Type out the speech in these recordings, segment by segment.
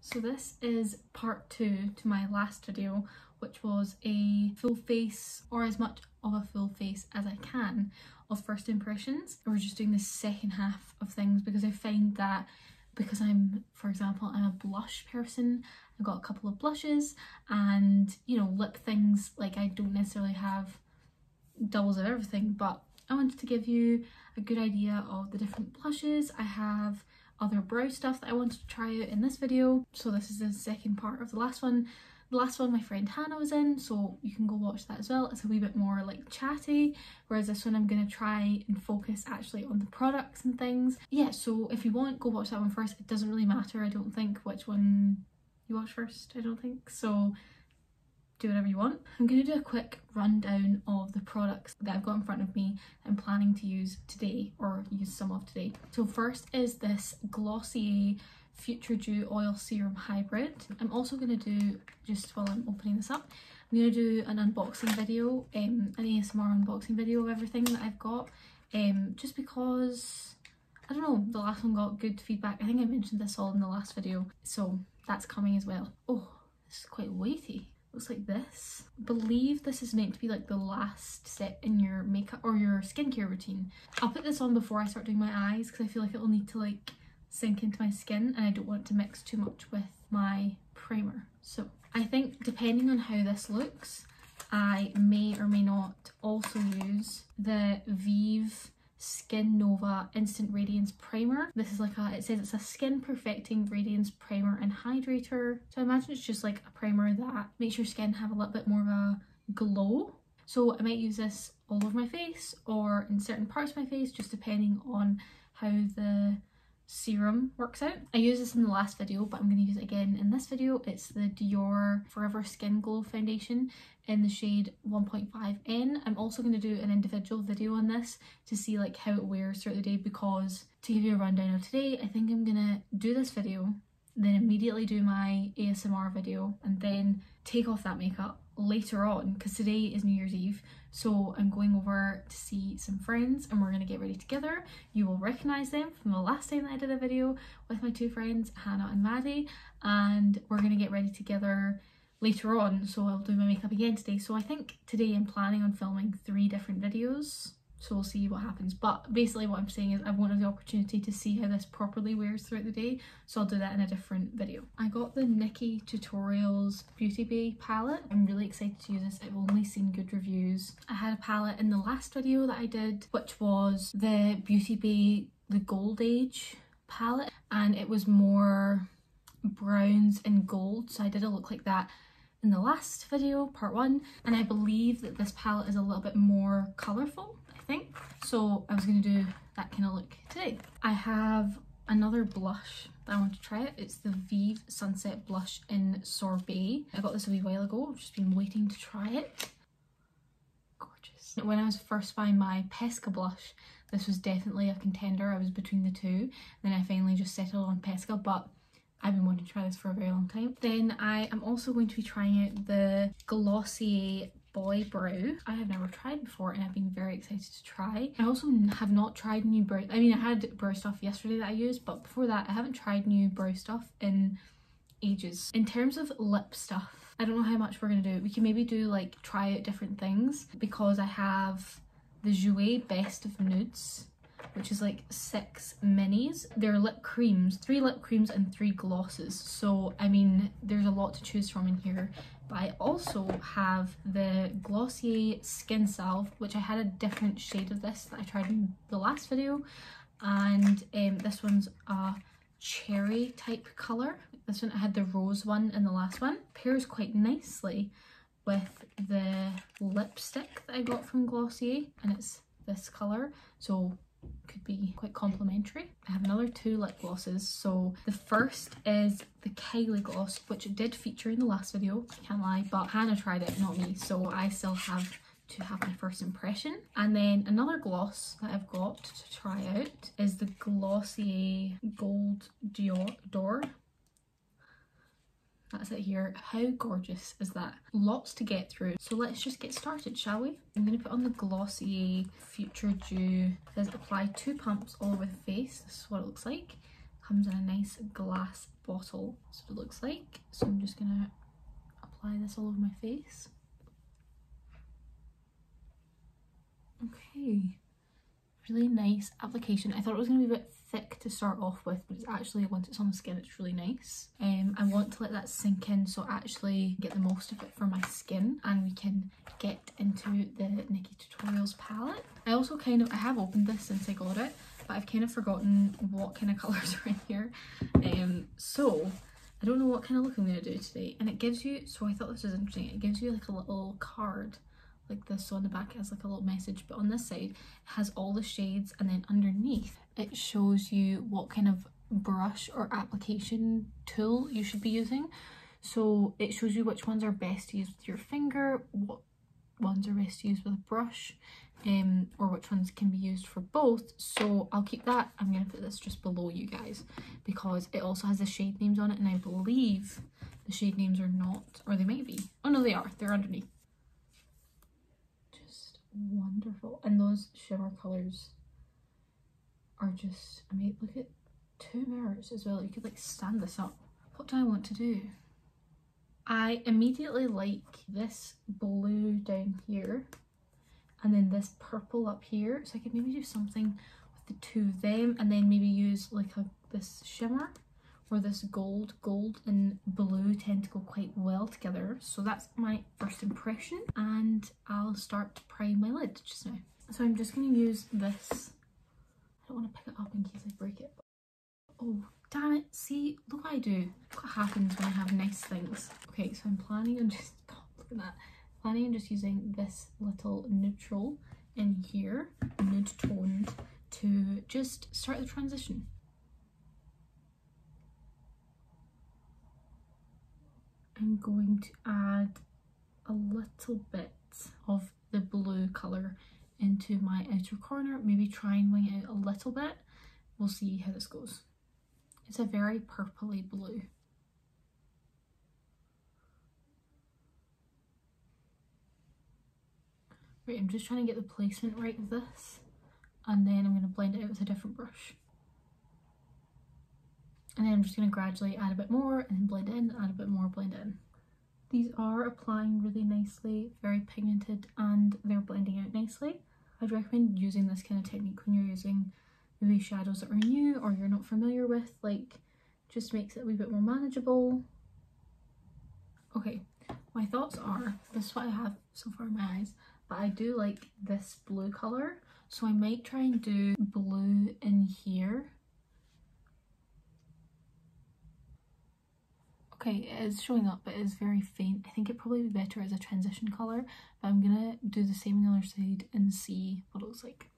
So this is part 2 to my last video, which was a full face, or as much of a full face as I can, of first impressions. We're just doing the second half of things because I find that because I'm, for example, I'm a blush person, I've got a couple of blushes and, you know, lip things, like I don't necessarily have doubles of everything, but I wanted to give you a good idea of the different blushes. I have other brow stuff that I wanted to try out in this video. So this is the second part of the last one. The last one my friend Hannah was in, so you can go watch that as well. It's a wee bit more like chatty, whereas this one I'm going to try and focus actually on the products and things. Yeah, so if you want, go watch that one first. It doesn't really matter, I don't think, which one you watch first, I don't think. So do whatever you want. I'm going to do a quick rundown of the products that I've got in front of me that I'm planning to use today, or use some of today. So first is this Glossier futuredew Oil Serum Hybrid. I'm also going to do, just while I'm opening this up, I'm going to do an unboxing video, an ASMR unboxing video of everything that I've got, just because, I don't know, the last one got good feedback. I think I mentioned this all in the last video, so that's coming as well. Oh, this is quite weighty. Looks like this. I believe this is meant to be like the last step in your makeup or your skincare routine. I'll put this on before I start doing my eyes because I feel like it'll need to like sink into my skin and I don't want it to mix too much with my primer. So I think depending on how this looks, I may or may not also use the Vive Skinnova Instant Radiance Primer. This is like a, it says it's a skin perfecting radiance primer and hydrator. So I imagine it's just like a primer that makes your skin have a little bit more of a glow. So I might use this all over my face or in certain parts of my face, just depending on how the serum works out. I used this in the last video, but I'm going to use it again in this video. It's the Dior Forever Skin Glow Foundation in the shade 1.5N. I'm also going to do an individual video on this to see like how it wears throughout the day, because to give you a rundown of today, I think I'm going to do this video, then immediately do my ASMR video, and then take off that makeup later on, because today is New Year's Eve, so I'm going over to see some friends and we're going to get ready together. You will recognise them from the last time that I did a video with my two friends, Hannah and Maddie, and we're going to get ready together later on, so I'll do my makeup again today. So I think today I'm planning on filming 3 different videos, so we'll see what happens. But basically what I'm saying is I wanted the opportunity to see how this properly wears throughout the day, so I'll do that in a different video. I got the Nikkietutorials Beauty Bay palette. I'm really excited to use this. I've only seen good reviews. I had a palette in the last video that I did, which was the Beauty Bay the Gold Age palette, and it was more browns and gold, so I did a look like that in the last video, part 1, and I believe that this palette is a little bit more colourful, I think, so I was going to do that kind of look today. I have another blush that I want to try it. It's the Vive Sunset Blush in Sorbet. I got this a wee while ago, I've just been waiting to try it. Gorgeous. When I was first buying my Pesca blush, this was definitely a contender. I was between the two, then I finally just settled on Pesca, but I've been wanting to try this for a very long time. Then I am also going to be trying out the Glossier Boy Brow. I have never tried before and I've been very excited to try. I also have not tried new brow, I mean I had brow stuff yesterday that I used, but before that I haven't tried new brow stuff in ages. In terms of lip stuff, I don't know how much we're going to do. We can maybe do like try out different things, because I have the Jourer Best of Nudes, which is like 6 minis. They're lip creams, 3 lip creams and 3 glosses. So I mean there's a lot to choose from in here. But I also have the Glossier Skin Salve, which I had a different shade of this that I tried in the last video, and this one's a cherry type colour. This one, I had the rose one in the last one. Pairs quite nicely with the lipstick that I got from Glossier, and it's this colour, so could be quite complimentary. I have another 2 lip glosses. So the first is the Kylie Gloss, which did feature in the last video, I can't lie, but Hannah tried it, not me, so I still have to have my first impression. And then another gloss that I've got to try out is the Glossier Gold Dior. That's it here. How gorgeous is that? Lots to get through. So let's just get started, shall we? I'm going to put on the Glossier Futuredew. It says apply 2 pumps all over the face. This is what it looks like. Comes in a nice glass bottle. That's what it looks like. So I'm just gonna apply this all over my face. Okay, really nice application. I thought it was going to be a bit thick to start off with, but it's actually, once it's on the skin, it's really nice. I want to let that sink in so actually get the most of it for my skin, and we can get into the Nikkietutorials palette. I also I have opened this since I got it, but I've kind of forgotten what kind of colours are in here. So I don't know what kind of look I'm going to do today. And it gives you, so I thought this was interesting, it gives you like a little card like this, so on the back it has like a little message, but on this side it has all the shades, and then underneath it shows you what kind of brush or application tool you should be using. So it shows you which ones are best to use with your finger, what ones are best to use with a brush, or which ones can be used for both. So I'll keep that. I'm going to put this just below you guys because it also has the shade names on it, and I believe the shade names are not, or they might be. Oh no, they are. They're underneath. Just wonderful. And those shimmer colours are just, I mean, look at 2 mirrors as well. You could like stand this up. What do I want to do? I immediately like this blue down here and then this purple up here, so I could maybe do something with the 2 of them, and then maybe use like this shimmer or this gold and blue tend to go quite well together. So that's my first impression, and I'll start to prime my lid just now. So I'm just going to use this. I don't want to pick it up in case I break it. Oh damn it, see, look what I do. Look what happens when I have nice things. Okay, so I'm planning on just, oh, look at that. Planning on just using this little neutral in here, nude toned, to just start the transition. I'm going to add a little bit of the blue colour into my outer corner, maybe try and wing it out a little bit. We'll see how this goes. It's a very purpley blue. Right, I'm just trying to get the placement right with this, and then I'm going to blend it out with a different brush. And then I'm just going to gradually add a bit more and then blend in, add a bit more, blend in. These are applying really nicely, very pigmented, and they're blending out nicely. I'd recommend using this kind of technique when you're using maybe shadows that are new or you're not familiar with, like, just makes it a wee bit more manageable. Okay, my thoughts are, this is what I have so far in my eyes, but I do like this blue colour, so I might try and do blue in here. Okay, it is showing up, but it is very faint. I think it'd probably be better as a transition colour, but I'm gonna do the same on the other side and see what it looks like.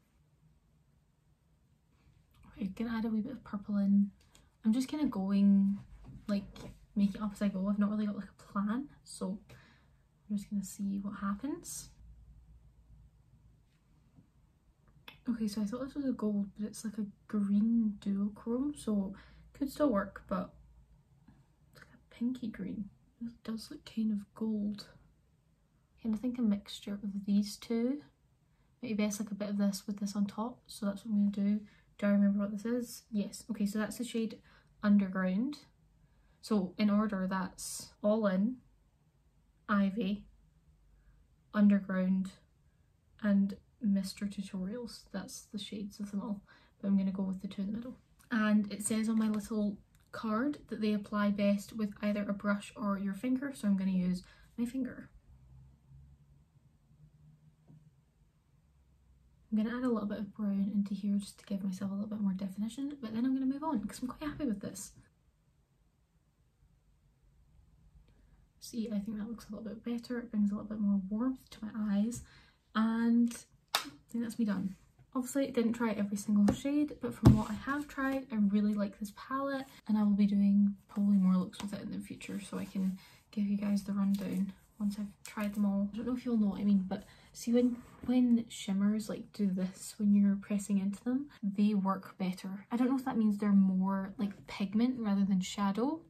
Okay, gonna add a wee bit of purple in. I'm just kind of going, like, make it up as I go. I've not really got like a plan, so I'm just gonna see what happens. Okay, so I thought this was a gold, but it's like a green duochrome, so it could still work, but it's like a pinky green. It does look kind of gold. Kind of think a mixture of these two. Maybe best like a bit of this with this on top, so that's what I'm gonna do. Do I remember what this is? Yes. Okay, so that's the shade Underground. So in order, that's All In, Ivy, Underground, and Mr. Tutorials. That's the shades of them all, but I'm going to go with the 2 in the middle. And it says on my little card that they apply best with either a brush or your finger, so I'm going to use my finger. I'm going to add a little bit of brown into here just to give myself a little bit more definition, but then I'm going to move on because I'm quite happy with this. See, I think that looks a little bit better. It brings a little bit more warmth to my eyes, and I think that's me done. Obviously I didn't try every single shade, but from what I have tried, I really like this palette, and I will be doing probably more looks with it in the future, so I can give you guys the rundown once I've tried them all. I don't know if you'll know what I mean, but see when shimmers like do this, when you're pressing into them, they work better. I don't know if that means they're more like pigment rather than shadow,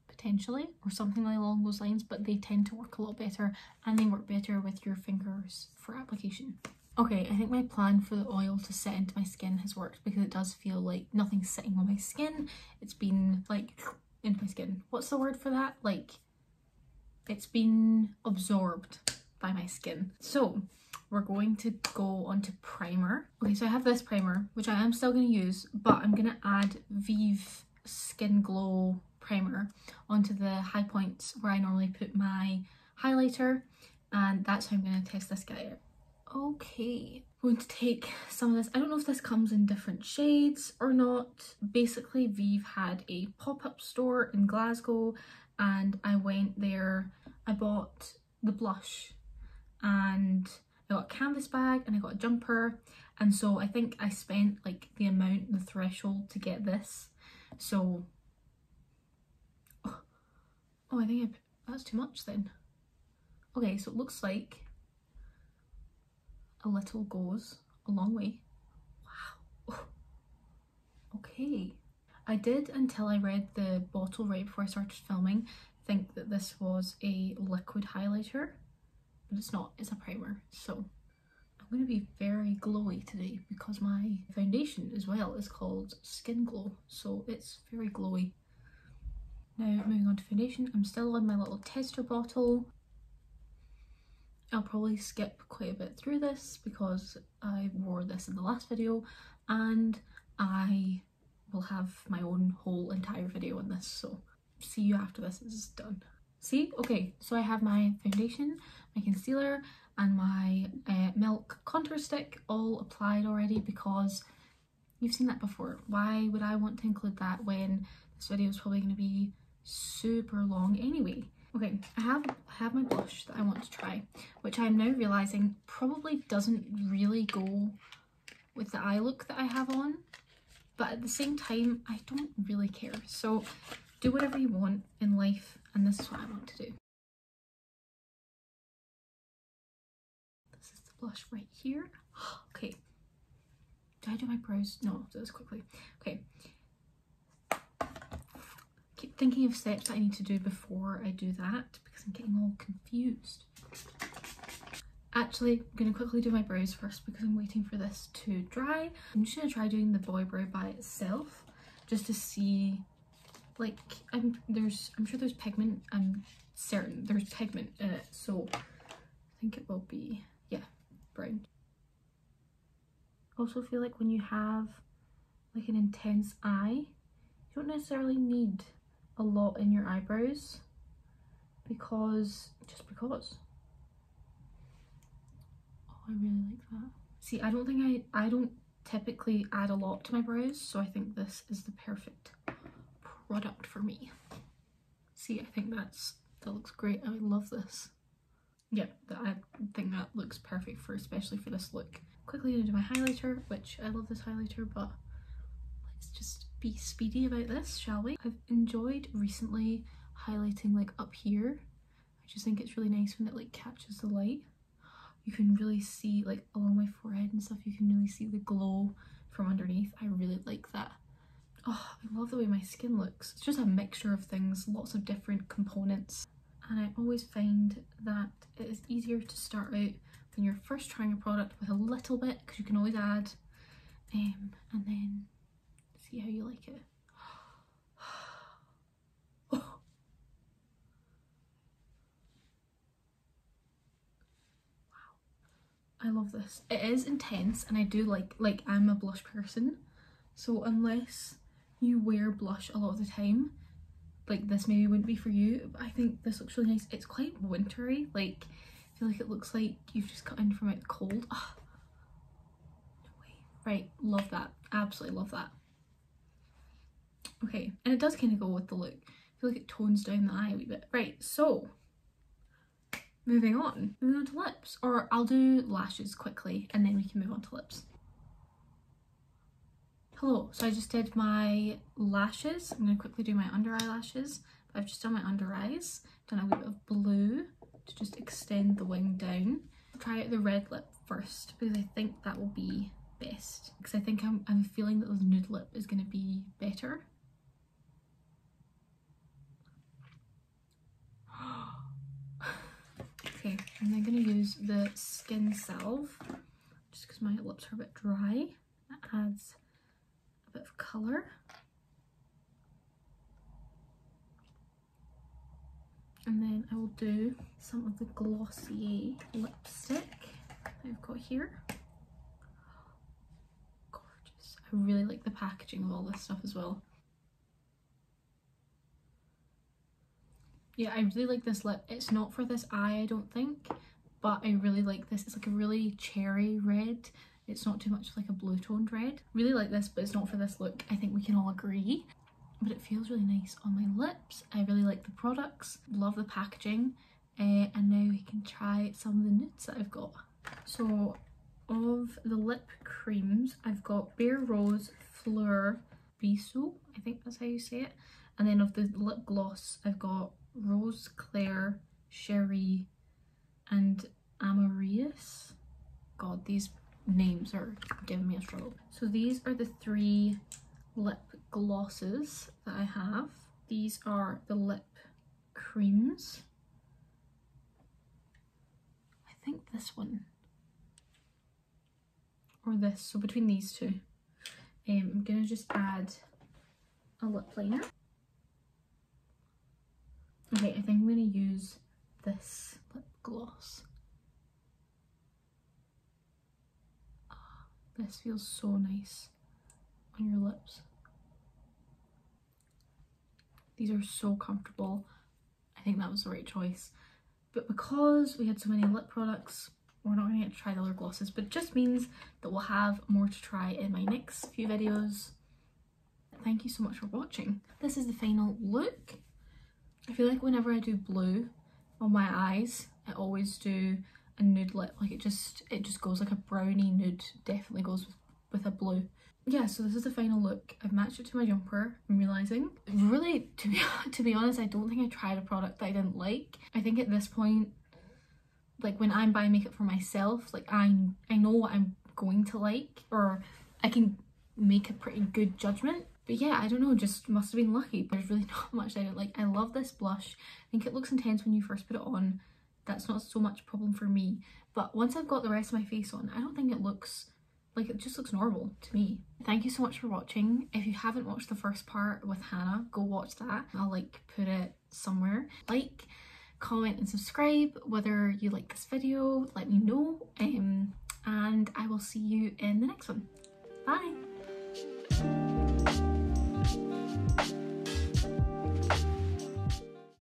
potentially, or something along those lines, but they tend to work a lot better, and they work better with your fingers for application. Okay, I think my plan for the oil to set into my skin has worked because it does feel like nothing's sitting on my skin. It's been like into my skin. What's the word for that? Like, it's been absorbed by my skin. So we're going to go on to primer. Okay, so I have this primer, which I am still going to use, but I'm going to add Vive Skin Glow primer onto the high points where I normally put my highlighter, and that's how I'm going to test this guy out. Okay, I'm going to take some of this. I don't know if this comes in different shades or not. Basically, Vive had a pop-up store in Glasgow and I went there. I bought the blush and I got a canvas bag and I got a jumper, and so I think I spent like the amount, the threshold to get this. So, oh I think that's too much then. Okay, so it looks like a little goes a long way. Wow. Okay. I did, until I read the bottle right before I started filming, think that this was a liquid highlighter, but it's not, it's a primer. So I'm going to be very glowy today because my foundation as well is called Skin Glow, so it's very glowy. Now moving on to foundation, I'm still on my little tester bottle. I'll probably skip quite a bit through this because I wore this in the last video and I will have my own whole entire video on this, so see you after this is done. See? Okay, so I have my foundation, my concealer and my milk contour stick all applied already because you've seen that before. Why would I want to include that when this video is probably going to be super long anyway? Okay, I have my blush that I want to try, which I'm now realising probably doesn't really go with the eye look that I have on, but at the same time I don't really care. So do whatever you want in life, and this is what I want to do. This is the blush right here. Okay, did I do my brows? No, I'll do this quickly. Okay. Keep thinking of steps that I need to do before I do that because I'm getting all confused. Actually, I'm going to quickly do my brows first because I'm waiting for this to dry. I'm just going to try doing the boy brow by itself just to see, like, I'm sure there's pigment. I'm certain there's pigment in it, so I think it will be, yeah, brown. I also feel like when you have like an intense eye, you don't necessarily need a lot in your eyebrows because oh, I really like that. See, I don't think I don't typically add a lot to my brows, so I think this is the perfect product for me. See, I think that looks great. I love this. Yeah, I think that looks perfect for, especially for this look. Quickly gonna do my highlighter, which I love this highlighter, but let's just be speedy about this, shall we? I've enjoyed recently highlighting like up here. I just think it's really nice when it like catches the light. You can really see like along my forehead and stuff, you can really see the glow from underneath. I really like that. Oh, I love the way my skin looks. It's just a mixture of things, lots of different components. And I always find that it is easier to start out when you're first trying a product with a little bit because you can always add and then see how you like it. Oh. Wow, I love this. It is intense and I do like I'm a blush person, so unless you wear blush a lot of the time, like this maybe wouldn't be for you, but I think this looks really nice. It's quite wintry, like I feel like it looks like you've just cut in from out the cold. Oh, no way. Right, love that, absolutely love that. Okay, and it does kind of go with the look. I feel like it tones down the eye a wee bit. Right, so moving on to lips, or I'll do lashes quickly and then we can move on to lips. Hello, so I just did my lashes. I'm going to quickly do my under eyelashes. I've just done my under eyes, done a wee bit of blue to just extend the wing down. I'll try out the red lip first because I think that will be best, because I think I'm feeling that the nude lip is going to be better. Okay, and I'm going to use the Skin Salve just because my lips are a bit dry. That adds a bit of colour. And then I will do some of the Glossier Lipstick I've got here. Gorgeous. I really like the packaging of all this stuff as well. Yeah, I really like this lip. It's not for this eye, I don't think, but I really like this. It's like a really cherry red. It's not too much like a blue toned red. Really like this, but it's not for this look. I think we can all agree. But it feels really nice on my lips. I really like the products, love the packaging, and now we can try some of the nudes that I've got. So of the lip creams, I've got Bare Rose, Fleur, Bisou, I think that's how you say it. And then of the lip gloss, I've got Rose Claire, Cherie, and Amareus. God, these names are giving me a struggle. So these are the 3 lip glosses that I have. These are the lip creams. I think this one or this, so between these two. I'm gonna just add a lip liner. Okay, I think I'm gonna use this lip gloss. Oh, this feels so nice on your lips. These are so comfortable. I think that was the right choice. But because we had so many lip products, we're not going to get to try the other glosses, but it just means that we'll have more to try in my next few videos. Thank you so much for watching. This is the final look. I feel like whenever I do blue on my eyes, I always do a nude lip. Like it just goes like a brownie nude. Definitely goes with a blue. Yeah, so this is the final look. I've matched it to my jumper, I'm realising. Really, to be honest, I don't think I tried a product that I didn't like. I think at this point, like when I'm buying makeup for myself, like I know what I'm going to like, or I can make a pretty good judgment. But yeah, I don't know, just must have been lucky. There's really not much I didn't like. I love this blush. I think it looks intense when you first put it on. That's not so much a problem for me. But once I've got the rest of my face on, I don't think it looks like, it just looks normal to me. Thank you so much for watching. If you haven't watched the first part with Hannah, go watch that. I'll like put it somewhere. Like, comment and subscribe whether you like this video. Let me know. And I will see you in the next one. Bye.